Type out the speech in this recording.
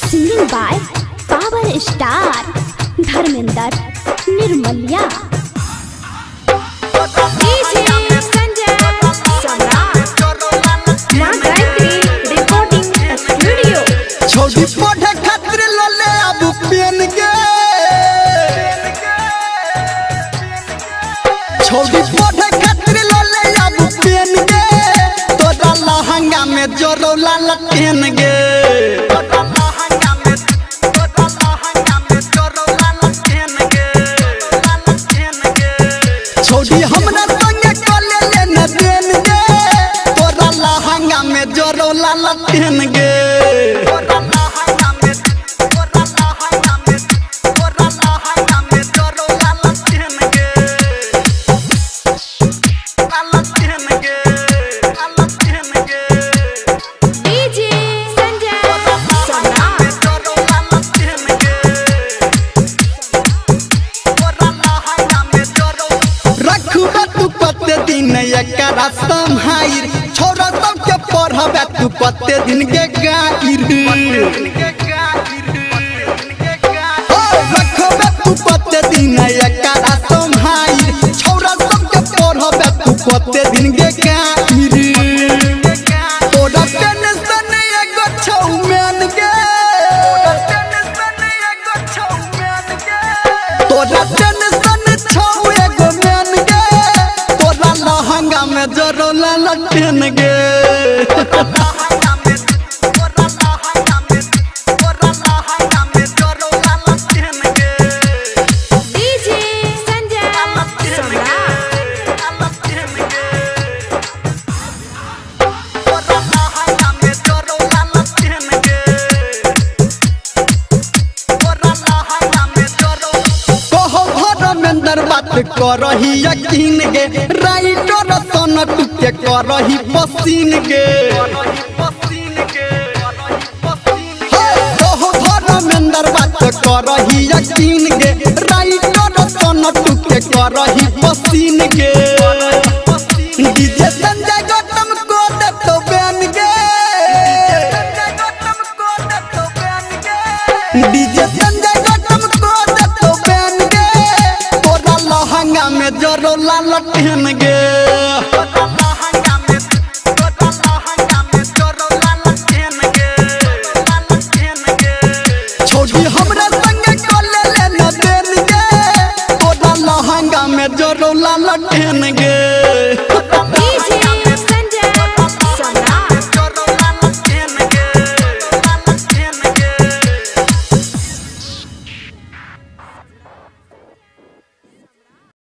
Singing by Power Star Dharmender Nirmalya। छोड़ी पढ़े खातिर लले अब पेन के, छोड़ी पढ़े खातिर लले अब पेन के, तोरा लहंगा में जोरो लाल पेन गे। छोड़ी हमरा संगे कले लेने देन गे, तोरा लहंगा में जोरो लाल पेन गे। एकरा संहाइर छोरा सबके पढ़बे तू पत्ते दिन के गाइर, रखबे तू पत्ते दिन एकरा संहाइर छोरा सबके पढ़बे तू पत्ते दिन के गाइर। तोरा टेंशन एगो छौ मेन गे, तोरा टेंशन छौ एगो मेन गे, लहंगा में जोरो लाल पेन गे। करही यकीन गे, राइटर सन टुके करही पसीन गे। धर्मेंद्र बात करही यकीन गे, राइटर सन टुके करही पसीन गे। डीजे संजय गौतम को दे तो बैन गे, डीजे संजय गौतम को दे तो बैन गे, तोरा लहंगा में जोरो लाल पेन गे। छोड़ी हमरा संगे कले लेने देन गे, तोरा लहंगा में जोरो लाल पेन गे।